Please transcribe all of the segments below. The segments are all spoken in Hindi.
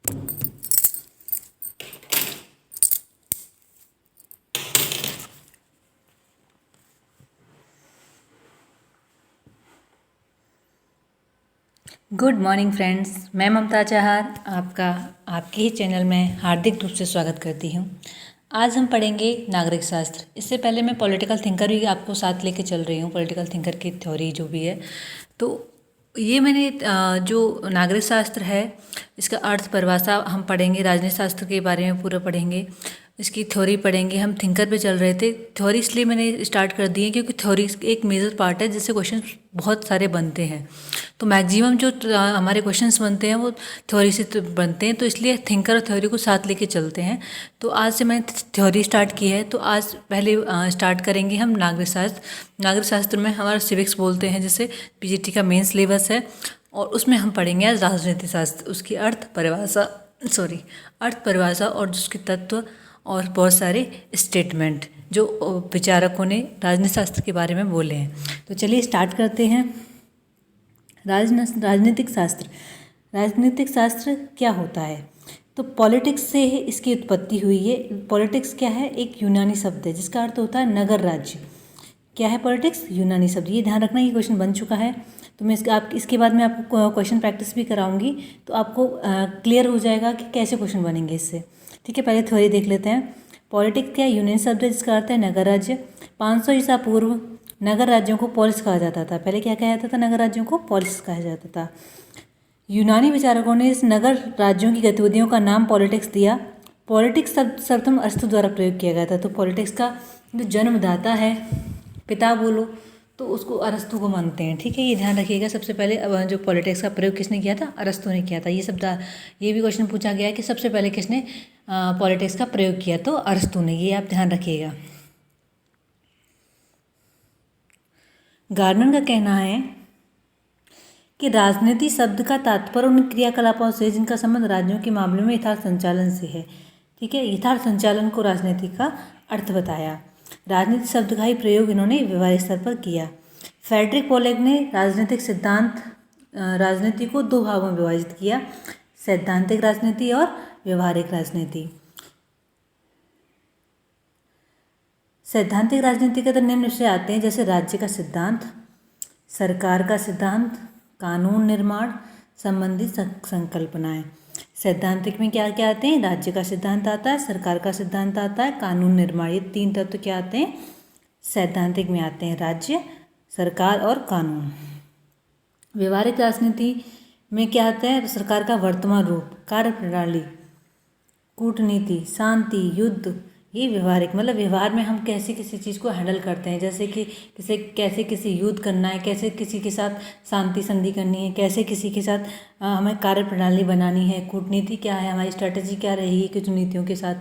गुड मॉर्निंग फ्रेंड्स, मैं ममता चाहर आपका आपके ही चैनल में हार्दिक रूप से स्वागत करती हूँ। आज हम पढ़ेंगे नागरिक शास्त्र। इससे पहले मैं पॉलिटिकल थिंकर भी आपको साथ लेके चल रही हूँ, पॉलिटिकल थिंकर की थ्योरी जो भी है। तो ये मैंने जो नागरिक शास्त्र है इसका अर्थ परिभाषा हम पढ़ेंगे, राजनीति शास्त्र के बारे में पूरा पढ़ेंगे, इसकी थ्योरी पढ़ेंगे। हम थिंकर पे चल रहे थे। थ्योरी इसलिए मैंने स्टार्ट कर दी है क्योंकि थ्योरी एक मेजर पार्ट है जिससे क्वेश्चन बहुत सारे बनते हैं। तो मैक्सिमम जो हमारे क्वेश्चंस बनते हैं वो थ्योरी से बनते हैं, तो इसलिए थिंकर और थ्योरी को साथ लेके चलते हैं। तो आज से मैंने थ्योरी स्टार्ट की है। तो आज पहले स्टार्ट करेंगे हम नागरिक शास्त्र। नागरिक शास्त्र में हमारा सिविक्स बोलते हैं, जिसे पीजीटी का मेन सिलेबस है, और उसमें हम पढ़ेंगे आज राजनीति शास्त्र, उसकी अर्थ परिभाषा और उसके तत्व और बहुत सारे स्टेटमेंट जो विचारकों ने राजनीति शास्त्र के बारे में बोले हैं। तो चलिए स्टार्ट करते हैं। राजनीतिक शास्त्र। राजनीतिक शास्त्र क्या होता है? तो पॉलिटिक्स से इसकी उत्पत्ति हुई है। पॉलिटिक्स क्या है? एक यूनानी शब्द है जिसका अर्थ होता है नगर राज्य। क्या है पॉलिटिक्स? यूनानी शब्द। ये ध्यान रखना, ये क्वेश्चन बन चुका है। तो मैं इसके बाद में आपको क्वेश्चन प्रैक्टिस भी कराऊंगी, तो आपको क्लियर हो जाएगा कि कैसे क्वेश्चन बनेंगे इससे। ठीक है, पहले थ्योरी देख लेते हैं। पॉलिटिक्स क्या है? यूनियन शब्द है जिसका अर्थ है नगर राज्य। 500 ईसा पूर्व नगर राज्यों को पॉलिस कहा जाता था। पहले क्या कहा जाता था? नगर राज्यों को पॉलिस कहा जाता था। यूनानी विचारकों ने इस नगर राज्यों की गतिविधियों का नाम पॉलिटिक्स दिया। पॉलिटिक्स शब्द सर्वप्रथम अरस्तु द्वारा प्रयोग किया गया था। तो पॉलिटिक्स का जो जन्मदाता है, पिता बोलो तो उसको अरस्तु को मानते हैं। ठीक है, ये ध्यान रखिएगा। सबसे पहले जो पॉलिटिक्स का प्रयोग किसने किया था? अरस्तु ने किया था। ये भी क्वेश्चन पूछा गया है कि सबसे पहले किसने पॉलिटिक्स का प्रयोग किया? तो अरस्तु ने। ये आप ध्यान रखिएगा। गार्डनर का कहना है कि राजनीति शब्द का तात्पर्य उन क्रियाकलापों से जिनका संबंध राज्यों के मामले में यथार्थ संचालन से है। ठीक है, यथार्थ संचालन को राजनीति का अर्थ बताया। राजनीति शब्द का ही प्रयोग इन्होंने व्यवहारिक स्तर पर किया। फ्रेडरिक पोलेक ने राजनीति को दो भागों में विभाजित किया, सैद्धांतिक राजनीति और व्यवहारिक राजनीति। सैद्धांतिक राजनीति के अंदर निम्न विषय आते हैं, जैसे राज्य का सिद्धांत, सरकार का सिद्धांत, कानून निर्माण संबंधी संकल्पनाएं। सैद्धांतिक में क्या क्या आते हैं? राज्य का सिद्धांत आता है, सरकार का सिद्धांत आता है, कानून निर्माण। ये तीन तत्व क्या आते हैं? सैद्धांतिक में आते हैं, राज्य, सरकार और कानून। व्यवहारिक राजनीति में क्या आता है? सरकार का वर्तमान रूप, कार्यप्रणाली, कूटनीति, शांति, युद्ध। ये व्यवहारिक, मतलब व्यवहार में हम कैसे किसी चीज़ को हैंडल करते हैं, जैसे कि कैसे किसी युद्ध करना है, कैसे किसी के साथ शांति संधि करनी है, कैसे किसी के साथ हमें कार्यप्रणाली बनानी है, कूटनीति क्या है, हमारी स्ट्रैटेजी क्या रहेगी कूटनीतियों के साथ।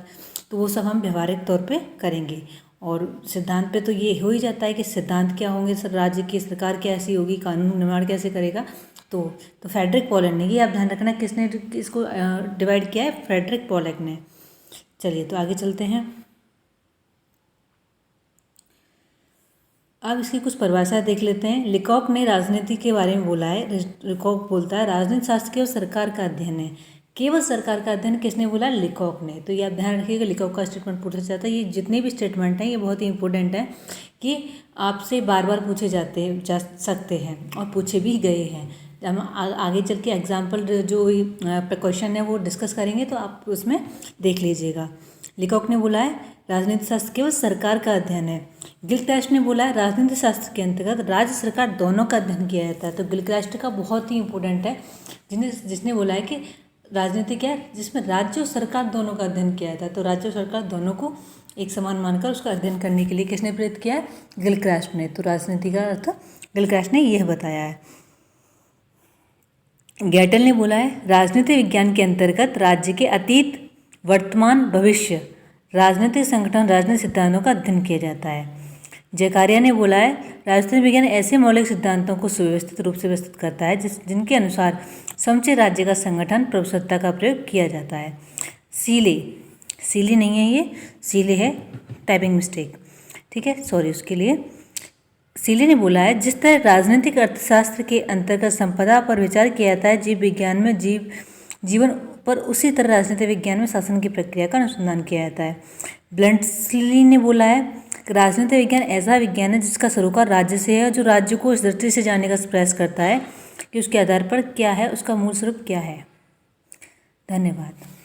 तो वो सब हम व्यवहारिक तौर पे करेंगे। और सिद्धांत पे तो ये हो ही जाता है कि सिद्धांत क्या होंगे, राज्य की सरकार कैसी होगी, कानून निर्माण कैसे करेगा। तो फ्रेडरिक पोलैंड ने, ये आप ध्यान रखना, किसने इसको डिवाइड किया है? फ्रेडरिक पोलैंड ने। चलिए तो आगे चलते हैं। अब इसकी कुछ परिभाषा देख लेते हैं। लिकॉक ने राजनीति के बारे में बोला है। लिकॉक बोलता है राजनीति शास्त्र केवल सरकार का अध्ययन है। केवल सरकार का अध्ययन किसने बोला? लिकॉक ने। तो ये आप ध्यान रखिएगा, लिकॉक का स्टेटमेंट पूछा जाता है। ये जितने भी स्टेटमेंट हैं ये बहुत ही इंपॉर्टेंट है कि आपसे बार बार पूछे जा सकते हैं और पूछे भी गए हैं। हम आगे चल के एग्जाम्पल जो क्वेश्चन है वो डिस्कस करेंगे, तो आप उसमें देख लीजिएगा। लिकॉक ने बोला है राजनीति शास्त्र केवल सरकार का अध्ययन है। गिलक्रास्ट ने बोला है राजनीति शास्त्र के अंतर्गत राज्य सरकार दोनों का अध्ययन किया जाता है। तो गिलक्रास्ट का बहुत ही इंपॉर्टेंट है, जिसने बोला है कि राजनीति क्या है? जिसमें राज्य और सरकार दोनों का अध्ययन किया जाता है। तो राज्य और सरकार दोनों को एक समान मानकर उसका अध्ययन करने के लिए किसने प्रेरित किया है? गिलक्रास्ट ने। तो राजनीति का अर्थ गिलक्रास्ट ने यह बताया है। गैटल ने बोला है राजनीति विज्ञान के अंतर्गत राज्य के अतीत, वर्तमान, भविष्य, राजनीतिक संगठन, राजनीतिक सिद्धांतों का अध्ययन किया जाता है। जकारिया ने बोला है राजनीति विज्ञान ऐसे मौलिक सिद्धांतों को सुव्यवस्थित रूप से प्रस्तुत करता है जिनके अनुसार समूचे राज्य का संगठन, प्रभुसत्ता का प्रयोग किया जाता है। सीले नहीं है, ये सीले है, टाइपिंग मिस्टेक। ठीक है, सॉरी उसके लिए। सीले ने बोला है जिस तरह राजनीतिक अर्थशास्त्र के अंतर्गत संपदा पर विचार किया जाता है, जीव विज्ञान में जीवन पर उसी तरह राजनीति विज्ञान में शासन की प्रक्रिया का अनुसंधान किया जाता है। ब्लंटसली ने बोला है कि राजनीति विज्ञान ऐसा विज्ञान है जिसका सरोकार राज्य से है, जो राज्य को इस दृष्टि से जानने का प्रयास करता है कि उसके आधार पर क्या है, उसका मूल स्वरूप क्या है। धन्यवाद।